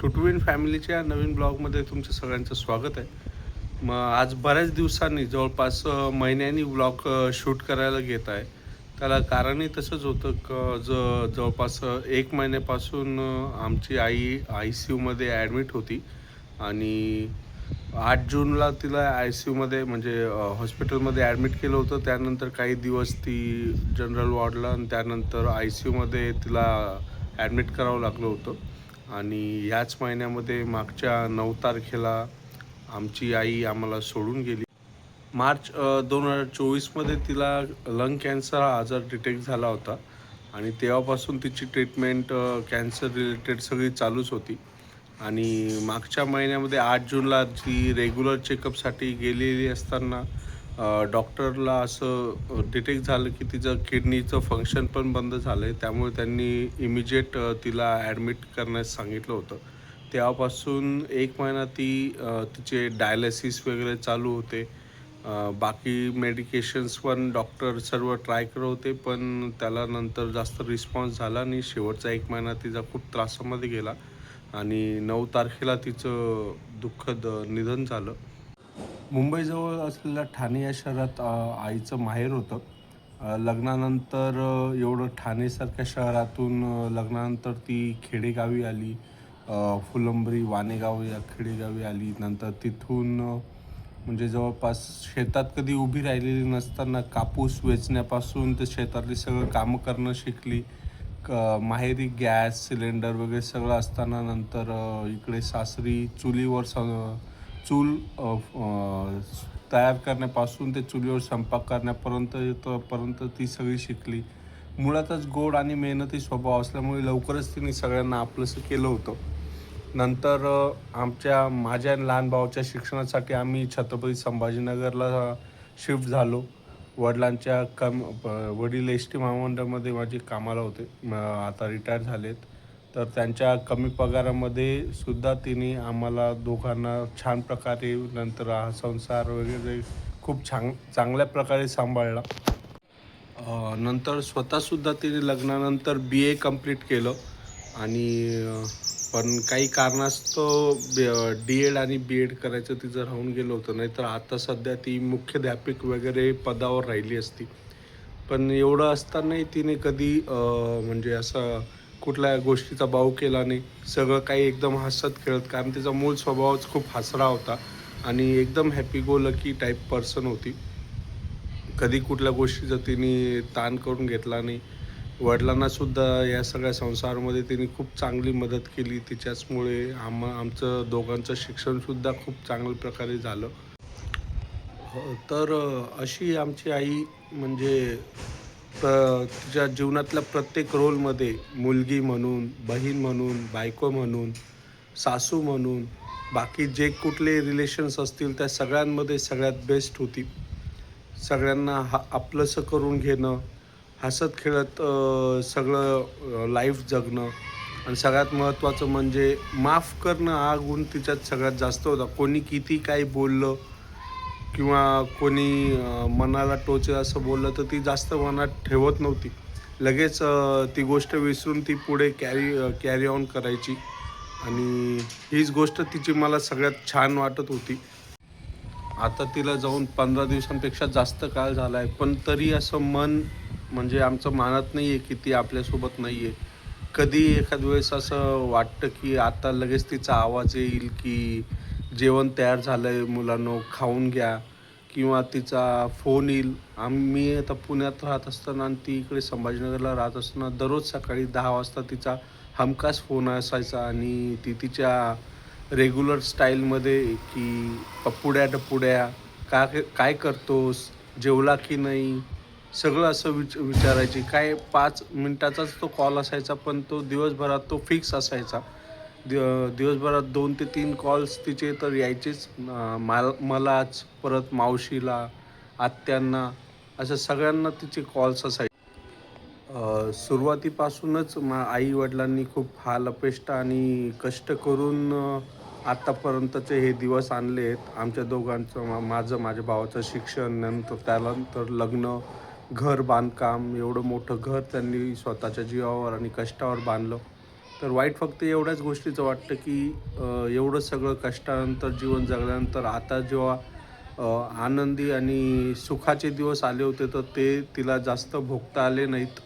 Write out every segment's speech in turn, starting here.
टुटविन फॅमिलीच्या नवीन ब्लॉगमध्ये तुमचं सगळ्यांचं स्वागत आहे. मग आज बऱ्याच दिवसांनी जवळपास महिन्यांनी ब्लॉग शूट करायला घेत आहे. त्याला कारणही तसंच होतं जवळपास 1 महिन्यापासून आमची आई ICUमध्ये ॲडमिट होती आणि 8 जूनला तिला ICUमध्ये म्हणजे हॉस्पिटलमध्ये ॲडमिट केलं होतं. त्यानंतर काही दिवस ती जनरल वॉर्डला आणि त्यानंतर ICUमध्ये तिला ॲडमिट करावं लागलं होतं. आणि ह्याच महिन्यामध्ये मागच्या 9 तारखेला आमची आई आम्हाला सोडून गेली. मार्च 2024मध्ये तिला लंग कॅन्सर हा आजार डिटेक्ट झाला होता आणि तेव्हापासून तिची ट्रीटमेंट कॅन्सर रिलेटेड सगळी चालूच होती. आणि मागच्या महिन्यामध्ये 8 जूनला ती रेग्युलर चेकअपसाठी गेलेली असताना डॉक्टरला असं डिटेक्ट झालं की तिचं किडनीचं फंक्शन पण बंद झालं आहे. त्यामुळे त्यांनी इमिजिएट तिला ॲडमिट करण्यास सांगितलं होतं. तेव्हापासून 1 महिना तिचे डायलिसिस वगैरे चालू होते. बाकी मेडिकेशन्स पण डॉक्टर सर्व ट्राय करत होते, पण त्याला नंतर जास्त रिस्पॉन्स झाला आणि शेवटचा 1 महिना तिचा खूप त्रासामध्ये गेला आणि 9 तारखेला तिचं दुःखद निधन झालं. मुंबईजवळ असलेल्या ठाणे या शहरात आईचं माहेर होतं. लग्नानंतर एवढं ठाणेसारख्या शहरातून लग्नानंतर ती खेडेगावी आली. फुलंब्री, वाणेगाव या खेडेगावी आली. नंतर तिथून म्हणजे जवळपास शेतात कधी उभी राहिलेली नसताना कापूस वेचण्यापासून ते शेतातली सगळं कामं करणं शिकली. माहेरी गॅस सिलेंडर वगैरे सगळं असताना नंतर इकडे सासरी चुलीवर चूल तयार करण्यापासून ते चुलीवर स्वयंपाक करण्यापर्यंत ती सगळी शिकली. मुळातच गोड आणि मेहनती स्वभाव असल्यामुळे लवकरच तिने सगळ्यांना आपलंसं केलं होतं. नंतर माझ्या लहान भावाच्या शिक्षणासाठी आम्ही छत्रपती संभाजीनगरला शिफ्ट झालो. वडील एस टी महामंडळामध्ये माझे कामाला होते. आता रिटायर झालेत. तर त्यांच्या कमी पगारामध्ये सुद्धा तिने आम्हाला दोघांना छान प्रकारे नंतर हा संसार वगैरे खूप चांगल्या प्रकारे सांभाळला. नंतर स्वतःसुद्धा तिने लग्नानंतर BA कंप्लीट केलं आणि पण काही कारणास्तव D.Ed आणि B.Ed करायचं तिचं राहून गेलं होतं. नाहीतर आता सध्या ती मुख्याध्यापिक वगैरे पदावर राहिली असती. पण एवढं असतानाही तिने कधी म्हणजे असं कुठल्या गोष्टीचा बाऊ केला नाही. सगळं काही एकदम हसत खेळत, कारण तिचा मूळ स्वभावच खूप हसरा होता आणि एकदम happy go lucky type person होती. कधी कुठल्या गोष्टीचा तिने ताण करून घेतला नाही. वडिलांनासुद्धा या सगळ्या संसारामध्ये तिने खूप चांगली मदत केली. तिच्याचमुळे आमचं दोघांचं शिक्षणसुद्धा खूप चांगल्या प्रकारे झालं. तर अशी आमची आई म्हणजे तिच्या जीवनातल्या प्रत्येक रोलमध्ये मुलगी म्हणून, बहीण म्हणून, बायको म्हणून, सासू म्हणून, बाकी जे कुठले रिलेशन्स असतील त्या सगळ्यांमध्ये सगळ्यात बेस्ट होती. सगळ्यांना आपलंसं करून घेणं, हसत-खेळत सगळं लाईफ जगणं आणि सगळ्यात महत्त्वाचं म्हणजे माफ करणं हा गुण तिच्यात सगळ्यात जास्त होता. कोणी किती काही बोललं किंवा कोणी मनाला टोचेल असं बोललं तर ती जास्त मनात ठेवत नव्हती. लगेच ती गोष्ट विसरून ती पुढे कॅरी ऑन करायची आणि हीच गोष्ट तिची मला सगळ्यात छान वाटत होती. आता तिला जाऊन 15 दिवसांपेक्षा जास्त काळ झाला आहे, पण तरी असं मन म्हणजे आमचं मानत नाही आहे की ती आपल्यासोबत नाही आहे. कधी एखाद वेळेस असं वाटतं की आता लगेच तिचा आवाज येईल की जेवण तयार झालं आहे मुलांनो, खाऊन घ्या किंवा तिचा फोन येईल. मी आता पुण्यात राहत असताना आणि ती इकडे संभाजीनगरला राहत असताना दररोज सकाळी 10 वाजता तिचा हमखास फोन असायचा आणि ती तिच्या रेग्युलर स्टाईलमध्ये की पप्पुड्या-टप्पुड्या, काय करतोस? जेवला की नाही? सगळं असं विचारायची. काय 5 मिनिटाचाच तो कॉल असायचा, पण तो दिवसभरात तो फिक्स असायचा. दिवसभरात 2 ते 3 कॉल्स तिचे तर यायचेच. मलाच, परत मावशीला, आत्यांना, असं सगळ्यांना तिचे कॉल्स असायचे. सुरुवातीपासूनच आई-वडिलांनी खूप हाल-अपेष्टा आणि कष्ट करून आत्तापर्यंतचे हे दिवस आणले आहेत. आमच्या दोघांचं, माझ्या भावाचं शिक्षण, त्यानंतर लग्न, घर बांधकाम, एवढं मोठं घर त्यांनी स्वतःच्या जीवावर आणि कष्टावर बांधलं. तर वाईट फक्त एवढ्याच गोष्टीचं वाटतं की एवढं सगळं कष्टानंतर जीवन जगल्यानंतर आता जेव्हा आनंदी आणि सुखाचे दिवस आले होते तर ते तिला जास्त भोगता आले नाहीत.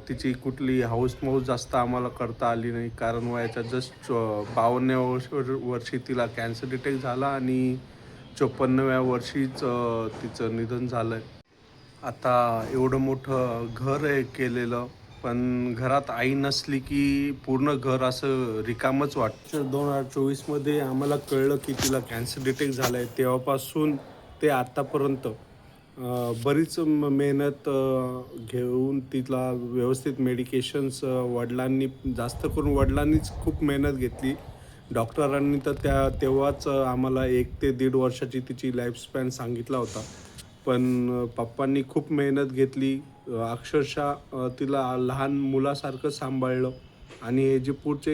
तिची कुठली हौस-मौज जास्त आम्हाला करता आली नाही. कारण वयाच्या जस्ट 52व्या वर्षी तिला कॅन्सर डिटेक्ट झाला आणि 54व्या वर्षीच तिचं निधन झालं आहे. आता एवढं मोठं घर आहे केलेलं, पण घरात आई नसली की पूर्ण घर असं रिकामंच वाटतं. 2024मध्ये आम्हाला कळलं की तिला कॅन्सर डिटेक्ट झाला आहे. तेव्हापासून ते आत्तापर्यंत बरीच मेहनत घेऊन तिला व्यवस्थित मेडिकेशन्स वडिलांनी जास्त करून वडिलांनीच खूप मेहनत घेतली. डॉक्टरांनी तर तेव्हाच आम्हाला 1 ते 1.5 वर्षाची तिची लाईफस्पॅन सांगितला होता. पण पप्पांनी खूप मेहनत घेतली. अक्षरशः तिला लहान मुलासारखं सांभाळलं आणि हे जे पुढचे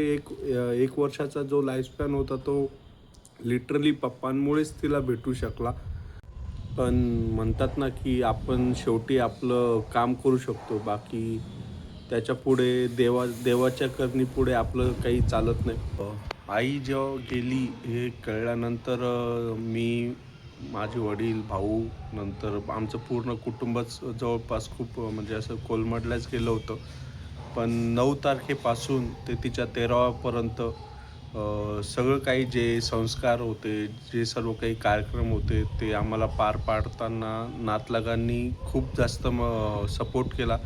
1 वर्षाचा जो लाईफस्पॅन होता तो लिटरली पप्पांमुळेच तिला भेटू शकला. पण म्हणतात ना, की आपण शेवटी आपलं काम करू शकतो. बाकी त्याच्यापुढे देवाच्या करणीपुढे आपलं काही चालत नाही. आई जेव्हा गेली हे कळल्यानंतर मी, माझे वडील, भाऊ, नंतर आमचं पूर्ण कुटुंबच जवळपास खूप म्हणजे असं कोलमडल्याच गेलं होतं. पण 9 तारखेपासून ते तिच्या 13वापर्यंत सगळं काही जे संस्कार होते, जे सर्व काही कार्यक्रम होते, ते आम्हाला पार पाडताना नातलगांनी खूप जास्त सपोर्ट केला.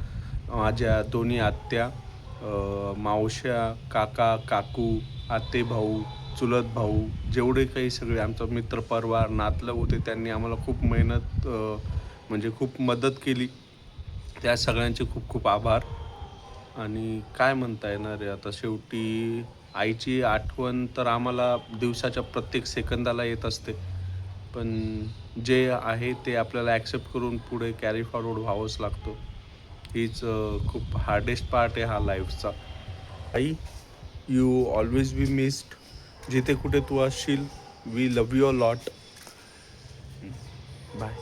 माझ्या दोन्ही आत्या, मावश्या, काका, काकू, आते-भाऊ, चुलत भाऊ, जेवढे काही सगळे आमचा मित्रपरिवार, नातलग होते, त्यांनी आम्हाला खूप मेहनत म्हणजे खूप मदत केली. त्या सगळ्यांचे खूप खूप आभार. आणि काय म्हणता येणार आहे आता शेवटी आईची आठवण तर आम्हाला दिवसाच्या प्रत्येक सेकंदाला येत असते. पण जे आहे ते आपल्याला ॲक्सेप्ट करून पुढे कॅरी फॉरवर्ड व्हावंच लागतं. हीच खूप हार्डेस्ट पार्ट आहे हा लाईफचा. आई, यू ऑल्वेज बी मिस्ड. जिथे कुठे तू असशील, we love you a lot. Bye.